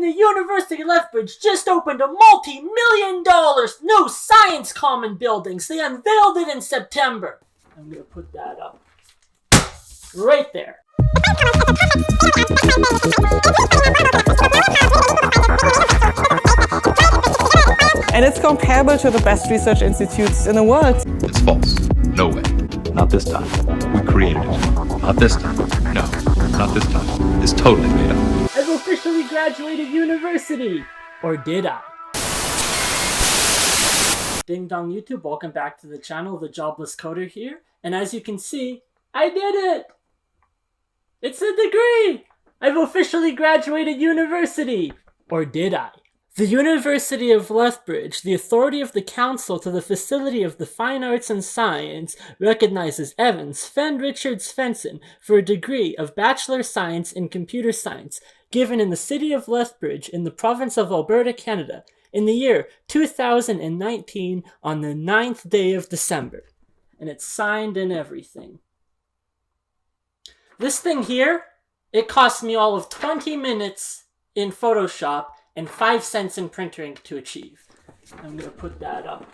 And the University of Lethbridge just opened a multi-million-dollar new science common buildings. They unveiled it in September. I'm going to put that up. Right there. And it's comparable to the best research institutes in the world. It's false. No way. Not this time. We created it. Not this time. No, not this time. It's totally made up. I've officially graduated university. Or did I? Ding dong YouTube, welcome back to the channel. The Jobless Coder here. And as you can see, I did it! It's a degree! I've officially graduated university! Or did I? The University of Lethbridge, the authority of the council to the facility of the fine arts and science, recognizes Evan Sven Richard Svensson for a degree of Bachelor of Science in Computer Science, given in the city of Lethbridge in the province of Alberta, Canada, in the year 2019 on the 9th day of December. And it's signed and everything. This thing here, it cost me all of 20 minutes in Photoshop and 5 cents in printer ink to achieve. I'm going to put that up.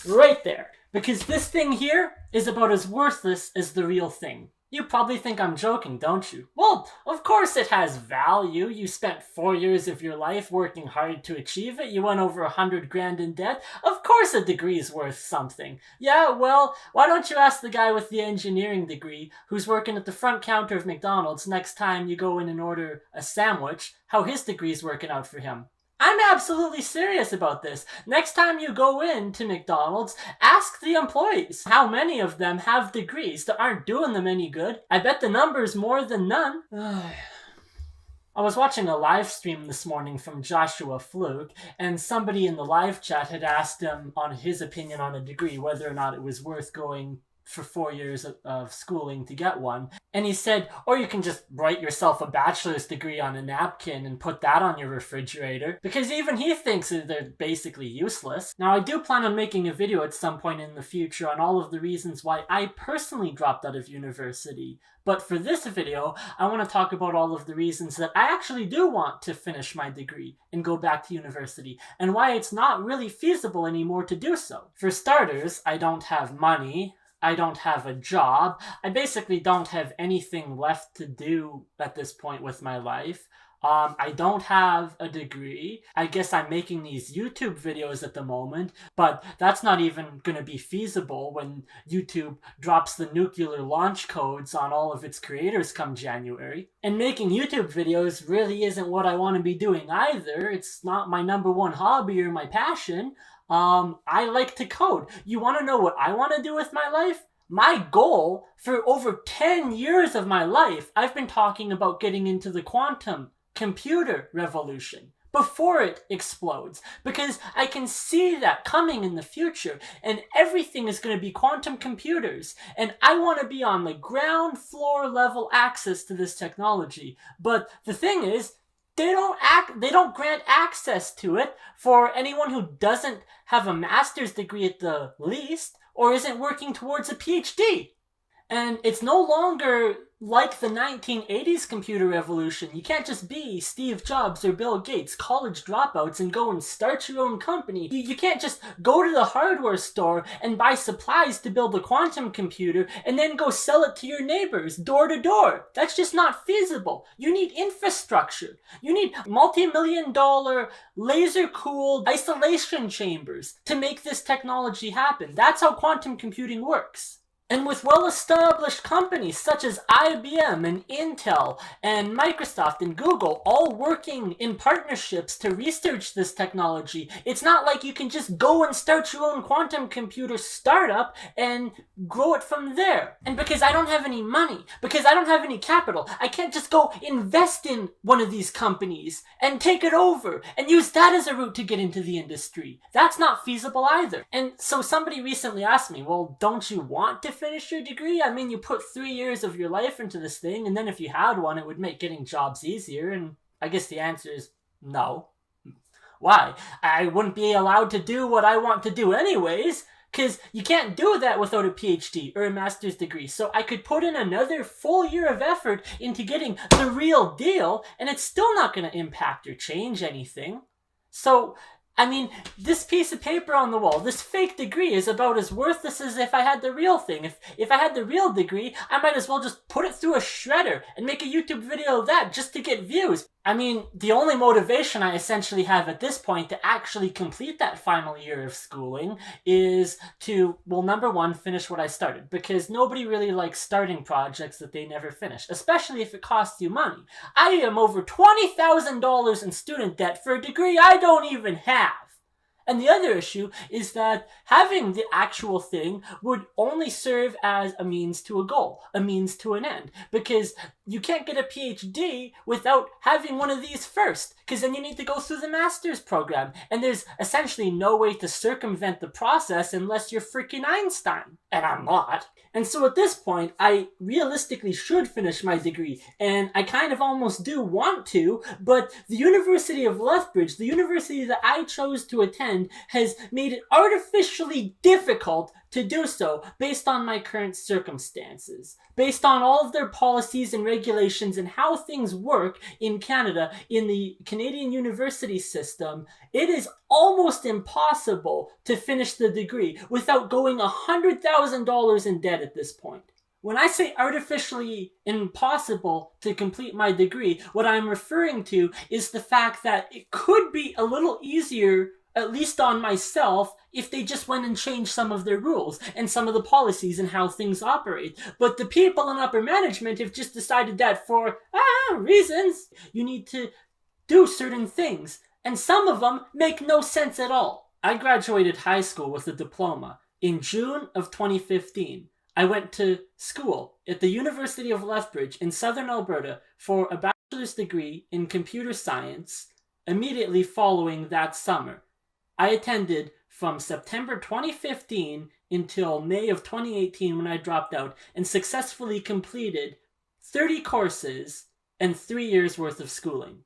Right there. Because this thing here is about as worthless as the real thing. You probably think I'm joking, don't you? Well, of course it has value. You spent 4 years of your life working hard to achieve it. You went over 100 grand in debt. Of course a degree's worth something. Yeah, well, why don't you ask the guy with the engineering degree who's working at the front counter of McDonald's next time you go in and order a sandwich how his degree's working out for him. I'm absolutely serious about this. Next time you go in to McDonald's, ask the employees how many of them have degrees that aren't doing them any good. I bet the number's more than none. I was watching a live stream this morning from Joshua Fluke, and somebody in the live chat had asked him on his opinion on a degree, whether or not it was worth going for 4 years of schooling to get one. And he said, or you can just write yourself a bachelor's degree on a napkin and put that on your refrigerator, because even he thinks that they're basically useless. Now, I do plan on making a video at some point in the future on all of the reasons why I personally dropped out of university. But for this video, I want to talk about all of the reasons that I actually do want to finish my degree and go back to university, and why it's not really feasible anymore to do so. For starters, I don't have money. I don't have a job. I basically don't have anything left to do at this point with my life. I don't have a degree. I guess I'm making these YouTube videos at the moment, but that's not even going to be feasible when YouTube drops the nuclear launch codes on all of its creators come January. And making YouTube videos really isn't what I want to be doing either. It's not my number one hobby or my passion. I like to code. You want to know what I want to do with my life? My goal for over 10 years of my life, I've been talking about getting into the quantum computer revolution before it explodes, because I can see that coming in the future, and everything is going to be quantum computers, and I want to be on the ground floor level access to this technology. But the thing is, they don't grant access to it for anyone who doesn't have a master's degree at the least, or isn't working towards a PhD. And it's no longer like the 1980s computer revolution. You can't just be Steve Jobs or Bill Gates, college dropouts, and go and start your own company. You can't just go to the hardware store and buy supplies to build a quantum computer and then go sell it to your neighbors door to door. That's just not feasible. You need infrastructure. You need multi-million-dollar laser-cooled isolation chambers to make this technology happen. That's how quantum computing works. And with well-established companies such as IBM and Intel and Microsoft and Google all working in partnerships to research this technology, it's not like you can just go and start your own quantum computer startup and grow it from there. And because I don't have any money, because I don't have any capital, I can't just go invest in one of these companies and take it over and use that as a route to get into the industry. That's not feasible either. And so somebody recently asked me, well, don't you want to finish your degree? I mean, you put 3 years of your life into this thing, and then if you had one, it would make getting jobs easier. And I guess the answer is no. Why? I wouldn't be allowed to do what I want to do anyways, Because you can't do that without a PhD or a master's degree. So I could put in another full year of effort into getting the real deal, and it's still not going to impact or change anything. So, I mean, this piece of paper on the wall, this fake degree, is about as worthless as if I had the real thing. If I had the real degree, I might as well just put it through a shredder and make a YouTube video of that just to get views. I mean, the only motivation I essentially have at this point to actually complete that final year of schooling is to, well, number one, finish what I started. Because nobody really likes starting projects that they never finish, especially if it costs you money. I am over $20,000 in student debt for a degree I don't even have. And the other issue is that having the actual thing would only serve as a means to a goal, a means to an end. Because you can't get a PhD without having one of these first, because then you need to go through the master's program. And there's essentially no way to circumvent the process unless you're freaking Einstein. And I'm not. And so at this point, I realistically should finish my degree, and I kind of almost do want to, but the University of Lethbridge, the university that I chose to attend, has made it artificially difficult to do so based on my current circumstances, based on all of their policies and regulations and how things work in Canada, in the Canadian university system. It is almost impossible to finish the degree without going $100,000 in debt at this point. When I say artificially impossible to complete my degree, what I'm referring to is the fact that it could be a little easier, at least on myself, if they just went and changed some of their rules and some of the policies and how things operate. But the people in upper management have just decided that for reasons, you need to do certain things. And some of them make no sense at all. I graduated high school with a diploma in June of 2015. I went to school at the University of Lethbridge in southern Alberta for a bachelor's degree in computer science immediately following that summer. I attended from September 2015 until May of 2018 when I dropped out, and successfully completed 30 courses and 3 years worth of schooling.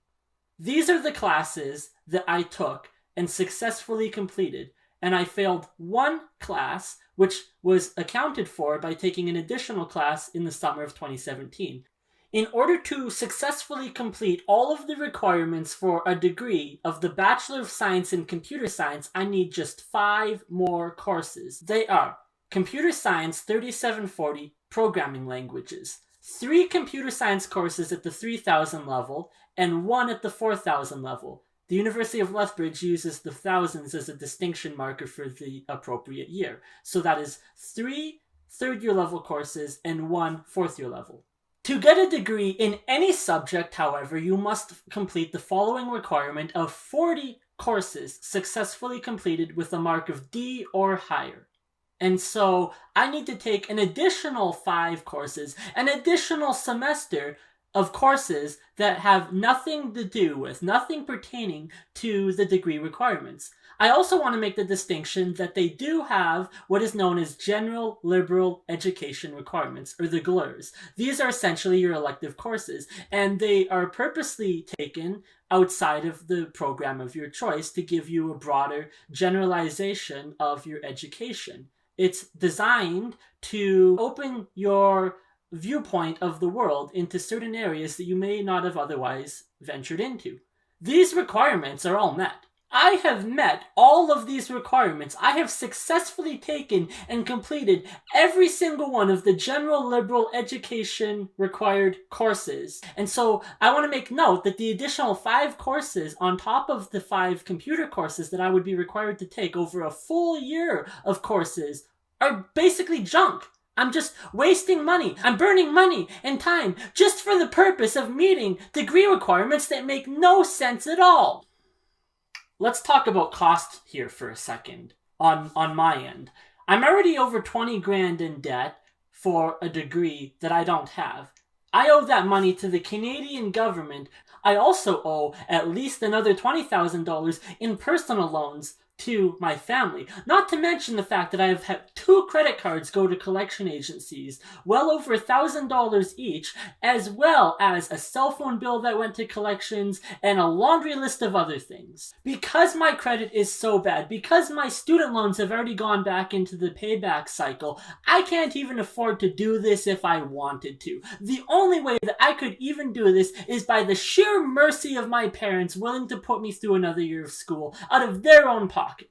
These are the classes that I took and successfully completed, and I failed one class, which was accounted for by taking an additional class in the summer of 2017. In order to successfully complete all of the requirements for a degree of the Bachelor of Science in Computer Science, I need just 5 more courses. They are Computer Science 3740 Programming Languages, 3 computer science courses at the 3000 level, and 1 at the 4000 level. The University of Lethbridge uses the thousands as a distinction marker for the appropriate year. So that is 3 third-year level courses and 1 fourth-year level. To get a degree in any subject, however, you must complete the following requirement of 40 courses successfully completed with a mark of D or higher. And so I need to take an additional 5 courses, an additional semester of courses that have nothing to do with, nothing pertaining to the degree requirements. I also want to make the distinction that they do have what is known as General Liberal Education Requirements, or the GLERs. These are essentially your elective courses, and they are purposely taken outside of the program of your choice to give you a broader generalization of your education. It's designed to open your viewpoint of the world into certain areas that you may not have otherwise ventured into. These requirements are all met. I have met all of these requirements. I have successfully taken and completed every single one of the general liberal education required courses. And so I want to make note that the additional 5 courses on top of the 5 computer courses that I would be required to take over a full year of courses are basically junk. I'm just wasting money. I'm burning money and time just for the purpose of meeting degree requirements that make no sense at all. Let's talk about cost here for a second on my end. I'm already over 20 grand in debt for a degree that I don't have. I owe that money to the Canadian government. I also owe at least another $20,000 in personal loans to my family. Not to mention the fact that I have had 2 credit cards go to collection agencies, well over $1,000 each, as well as a cell phone bill that went to collections and a laundry list of other things. Because my credit is so bad, because my student loans have already gone back into the payback cycle, I can't even afford to do this if I wanted to. The only way that I could even do this is by the sheer mercy of my parents willing to put me through another year of school out of their own pocket.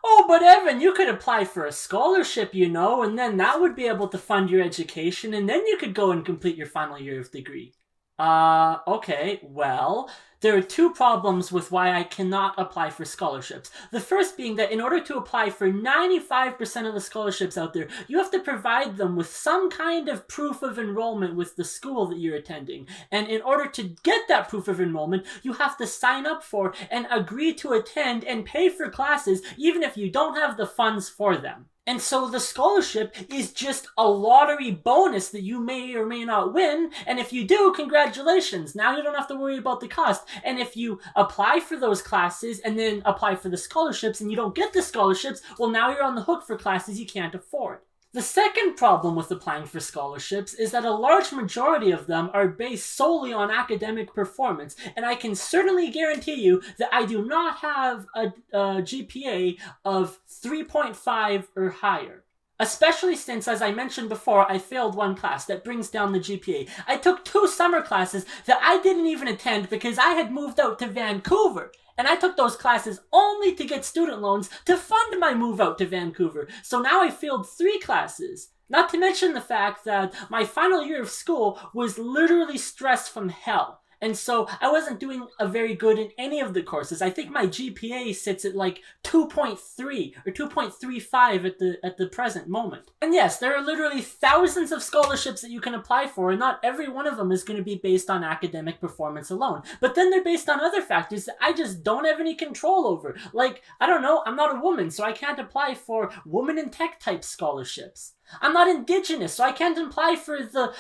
Oh, but Evan, you could apply for a scholarship, and then that would be able to fund your education, and then you could go and complete your final year of degree. Okay, well, there are 2 problems with why I cannot apply for scholarships. The first being that in order to apply for 95% of the scholarships out there, you have to provide them with some kind of proof of enrollment with the school that you're attending. And in order to get that proof of enrollment, you have to sign up for and agree to attend and pay for classes even if you don't have the funds for them. And so the scholarship is just a lottery bonus that you may or may not win. And if you do, congratulations. Now you don't have to worry about the cost. And if you apply for those classes and then apply for the scholarships and you don't get the scholarships, well, now you're on the hook for classes you can't afford. The second problem with applying for scholarships is that a large majority of them are based solely on academic performance, and I can certainly guarantee you that I do not have a GPA of 3.5 or higher. Especially since, as I mentioned before, I failed 1 class that brings down the GPA. I took 2 summer classes that I didn't even attend because I had moved out to Vancouver. And I took those classes only to get student loans to fund my move out to Vancouver. So now I failed 3 classes. Not to mention the fact that my final year of school was literally stress from hell. And so I wasn't doing very good in any of the courses. I think my GPA sits at like 2.3 or 2.35 at the present moment. And yes, there are literally thousands of scholarships that you can apply for, and not every one of them is going to be based on academic performance alone. But then they're based on other factors that I just don't have any control over. Like, I don't know, I'm not a woman, so I can't apply for woman in tech type scholarships. I'm not Indigenous, so I can't apply for the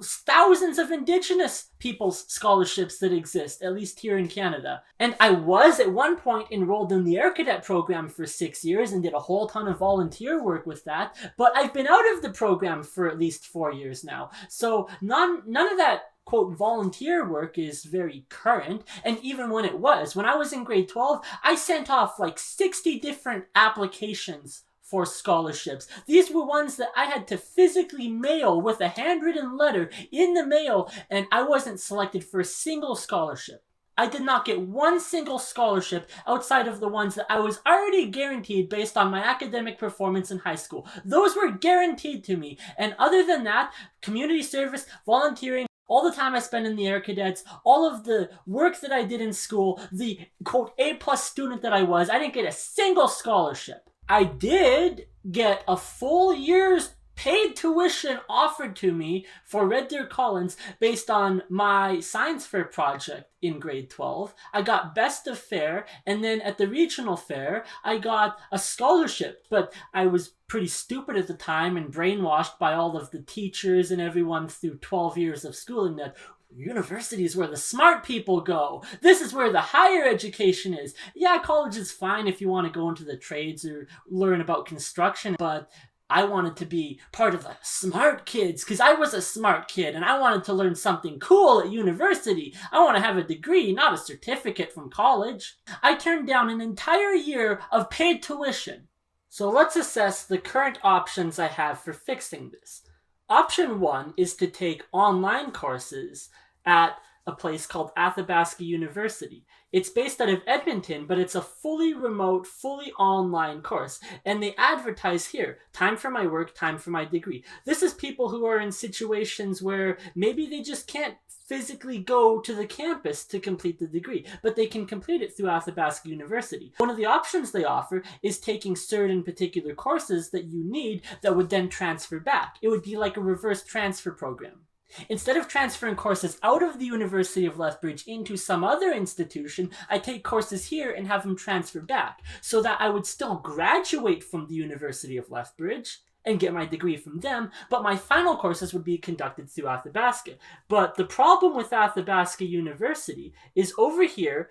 thousands of Indigenous people's scholarships that exist, at least here in Canada. And I was at one point enrolled in the Air Cadet program for 6 years and did a whole ton of volunteer work with that, but I've been out of the program for at least 4 years now. So none of that quote volunteer work is very current, and even when I was in grade 12, I sent off like 60 different applications for scholarships. These were ones that I had to physically mail with a handwritten letter in the mail, and I wasn't selected for a single scholarship. I did not get 1 single scholarship outside of the ones that I was already guaranteed based on my academic performance in high school. Those were guaranteed to me, and other than that, community service, volunteering, all the time I spent in the Air Cadets, all of the work that I did in school, the quote A+ student that I was, I didn't get a single scholarship. I did get a full year's paid tuition offered to me for Red Deer Collins based on my science fair project in grade 12. I got best of fair, and then at the regional fair, I got a scholarship, but I was pretty stupid at the time and brainwashed by all of the teachers and everyone through 12 years of schooling that university is where the smart people go. This is where the higher education is. Yeah, college is fine if you want to go into the trades or learn about construction, but I wanted to be part of the smart kids because I was a smart kid and I wanted to learn something cool at university. I want to have a degree, not a certificate from college. I turned down an entire year of paid tuition. So let's assess the current options I have for fixing this. Option 1 is to take online courses at a place called Athabasca University. It's based out of Edmonton, but it's a fully remote, fully online course. And they advertise here, time for my work, time for my degree. This is people who are in situations where maybe they just can't physically go to the campus to complete the degree, but they can complete it through Athabasca University. One of the options they offer is taking certain particular courses that you need that would then transfer back. It would be like a reverse transfer program. Instead of transferring courses out of the University of Lethbridge into some other institution, I take courses here and have them transfer back, so that I would still graduate from the University of Lethbridge and get my degree from them, but my final courses would be conducted through Athabasca. But the problem with Athabasca University is over here,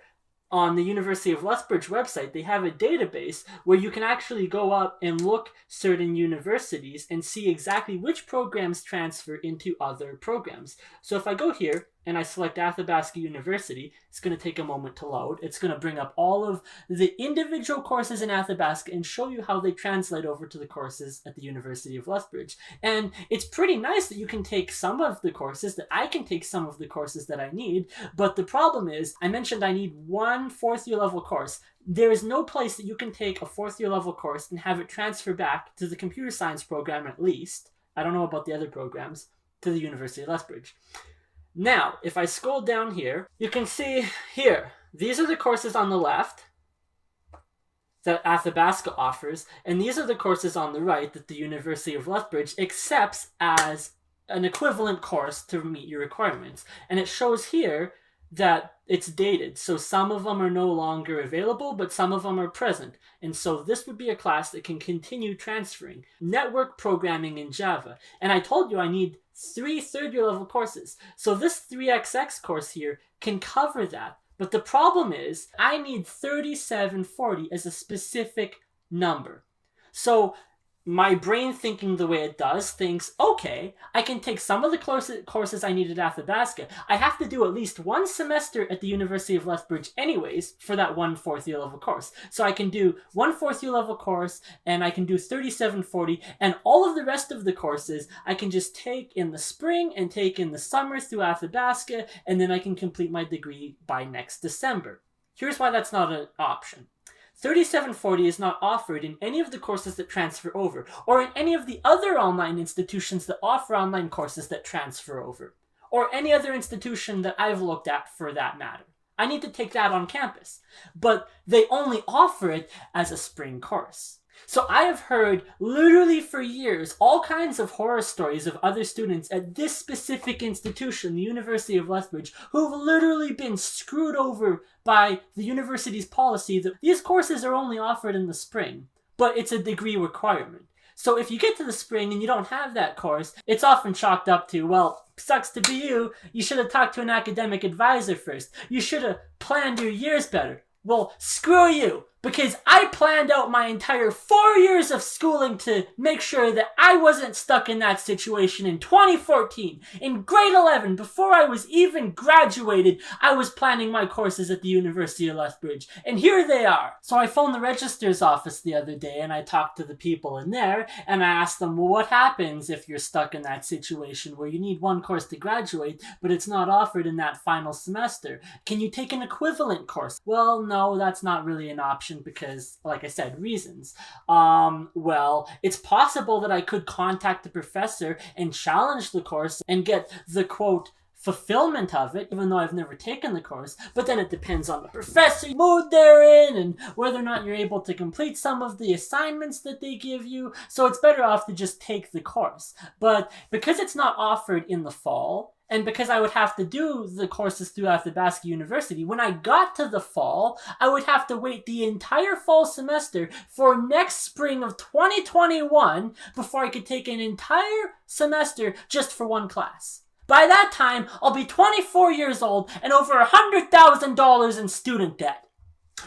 on the University of Lethbridge website, they have a database where you can actually go up and look certain universities and see exactly which programs transfer into other programs. So if I go here and I select Athabasca University, it's going to take a moment to load. It's going to bring up all of the individual courses in Athabasca and show you how they translate over to the courses at the University of Lethbridge. And it's pretty nice that you can take some of the courses, that I can take some of the courses that I need. But the problem is, I mentioned I need one fourth year level course. There is no place that you can take a fourth year level course and have it transfer back to the computer science program at least. I don't know about the other programs, to the University of Lethbridge. Now, if I scroll down here, you can see here, these are the courses on the left that Athabasca offers, and these are the courses on the right that the University of Lethbridge accepts as an equivalent course to meet your requirements. And it shows here that it's dated, so some of them are no longer available, but some of them are present. And so this would be a class that can continue transferring. Network programming in Java. And I told you I need 3 third-year level courses. So this 3XX course here can cover that. But the problem is, I need 3740 as a specific number. So my brain, thinking the way it does, thinks, okay, I can take some of the courses I need at Athabasca. I have to do at least one semester at the University of Lethbridge anyways for that one fourth year level course. So I can do one fourth year level course, and I can do 3740, and all of the rest of the courses I can just take in the spring and take in the summer through Athabasca, and then I can complete my degree by next December. Here's why that's not an option. 3740 is not offered in any of the courses that transfer over, or in any of the other online institutions that offer online courses that transfer over, or any other institution that I've looked at for that matter. I need to take that on campus, but they only offer it as a spring course. So I have heard literally for years all kinds of horror stories of other students at this specific institution, the University of Lethbridge, who've literally been screwed over by the university's policy that these courses are only offered in the spring, but it's a degree requirement. So if you get to the spring and you don't have that course, it's often chalked up to, well, sucks to be you. You should have talked to an academic advisor first. You should have planned your years better. Well, screw you, because I planned out my entire 4 years of schooling to make sure that I wasn't stuck in that situation in 2014. In grade 11, before I was even graduated, I was planning my courses at the University of Lethbridge, and here they are. So I phoned the registrar's office the other day, and I talked to the people in there, and I asked them, well, what happens if you're stuck in that situation where you need one course to graduate, but it's not offered in that final semester? Can you take an equivalent course? Well, no, that's not really an option because, like I said, reasons. Well, it's possible that I could contact the professor and challenge the course and get the, quote, fulfillment of it, even though I've never taken the course, but then it depends on the professor, mood they're in, and whether or not you're able to complete some of the assignments that they give you, so it's better off to just take the course. But because it's not offered in the fall, and because I would have to do the courses through Athabasca University, when I got to the fall, I would have to wait the entire fall semester for next spring of 2021 before I could take an entire semester just for one class. By that time, I'll be 24 years old and over $100,000 in student debt.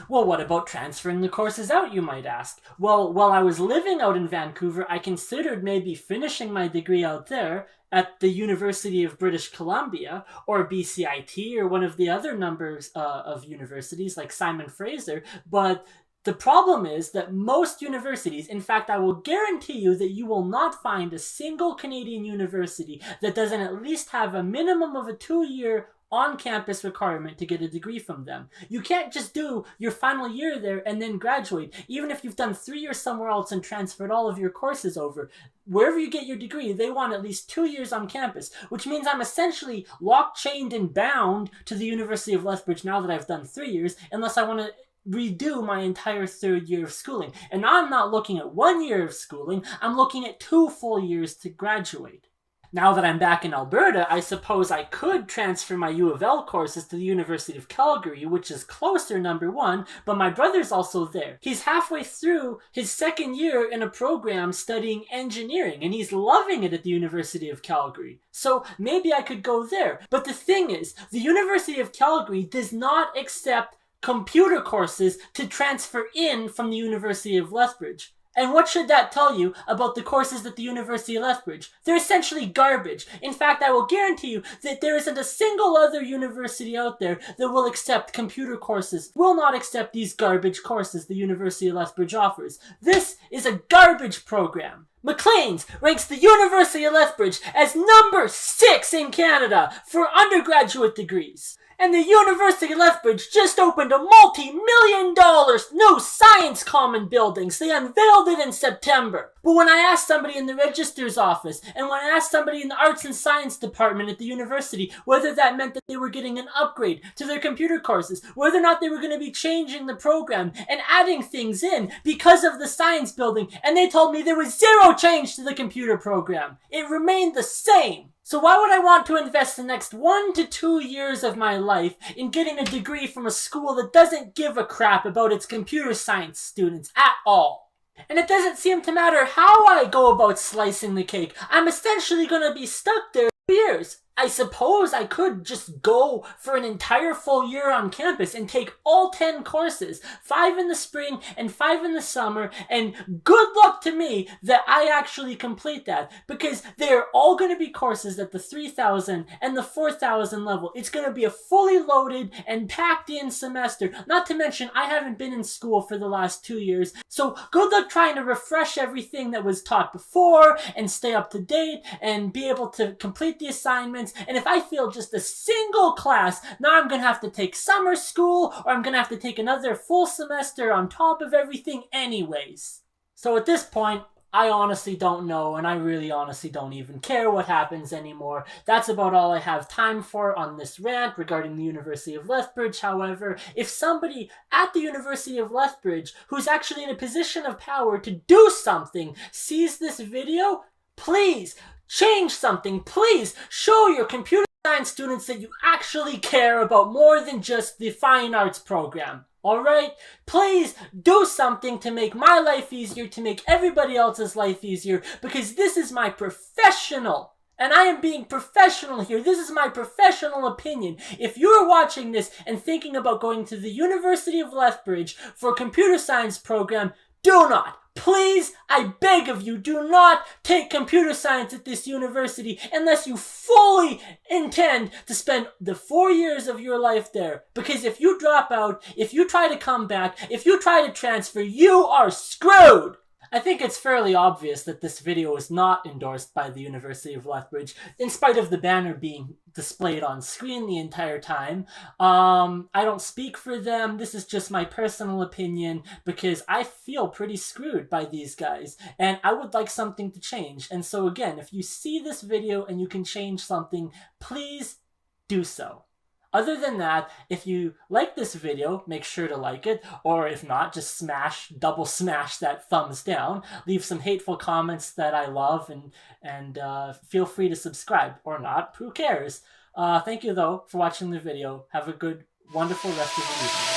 Well, what about transferring the courses out, you might ask? Well, while I was living out in Vancouver, I considered maybe finishing my degree out there at the University of British Columbia, or BCIT, or one of the other numbers of universities like Simon Fraser, but the problem is that most universities, in fact, I will guarantee you that you will not find a single Canadian university that doesn't at least have a minimum of a 2-year on-campus requirement to get a degree from them. You can't just do your final year there and then graduate. Even if you've done 3 years somewhere else and transferred all of your courses over, wherever you get your degree, they want at least 2 years on campus, which means I'm essentially locked, chained, and bound to the University of Lethbridge now that I've done 3 years, unless I want to redo my entire 3rd year of schooling. And I'm not looking at 1 year of schooling, I'm looking at 2 full years to graduate. Now that I'm back in Alberta, I suppose I could transfer my U of L courses to the University of Calgary, which is closer, number one, but my brother's also there. He's halfway through his 2nd year in a program studying engineering, and he's loving it at the University of Calgary. So maybe I could go there. But the thing is, the University of Calgary does not accept computer courses to transfer in from the University of Lethbridge. And what should that tell you about the courses at the University of Lethbridge? They're essentially garbage. In fact, I will guarantee you that there isn't a single other university out there that will accept computer courses, will not accept these garbage courses the University of Lethbridge offers. This is a garbage program. Maclean's ranks the University of Lethbridge as number 6 in Canada for undergraduate degrees. And the University of Lethbridge just opened a multi-million-dollar new science common buildings. They unveiled it in September. But when I asked somebody in the registrar's office, and when I asked somebody in the arts and science department at the university whether that meant that they were getting an upgrade to their computer courses, whether or not they were going to be changing the program and adding things in because of the science building, and they told me there was zero change to the computer program. It remained the same. So why would I want to invest the next 1 to 2 years of my life in getting a degree from a school that doesn't give a crap about its computer science students at all? And it doesn't seem to matter how I go about slicing the cake. I'm essentially going to be stuck there for years. I suppose I could just go for an entire full year on campus and take all 10 courses, 5 in the spring and 5 in the summer, and good luck to me that I actually complete that, because they're all going to be courses at the 3,000 and the 4,000 level. It's going to be a fully loaded and packed in semester, not to mention I haven't been in school for the last 2 years, so good luck trying to refresh everything that was taught before and stay up to date and be able to complete the assignments. And if I fail just a single class, now I'm going to have to take summer school, or I'm going to have to take another full semester on top of everything anyways. So at this point, I honestly don't know, and I really honestly don't even care what happens anymore. That's about all I have time for on this rant regarding the University of Lethbridge. However, if somebody at the University of Lethbridge, who's actually in a position of power to do something, sees this video, please change something. Please show your computer science students that you actually care about more than just the fine arts program. Alright? Please do something to make my life easier, to make everybody else's life easier, because this is my professional, and I am being professional here. This is my professional opinion. If you're watching this and thinking about going to the University of Lethbridge for a computer science program, do not. Please, I beg of you, do not take computer science at this university unless you fully intend to spend the 4 years of your life there. Because if you drop out, if you try to come back, if you try to transfer, you are screwed! I think it's fairly obvious that this video is not endorsed by the University of Lethbridge, in spite of the banner being displayed on screen the entire time. I don't speak for them. This is just my personal opinion, because I feel pretty screwed by these guys, and I would like something to change. And so again, if you see this video and you can change something, please do so. Other than that, if you like this video, make sure to like it, or if not, just double smash that thumbs down. Leave some hateful comments that I love, and feel free to subscribe, or not, who cares? Thank you though for watching the video. Have a good, wonderful rest of the evening.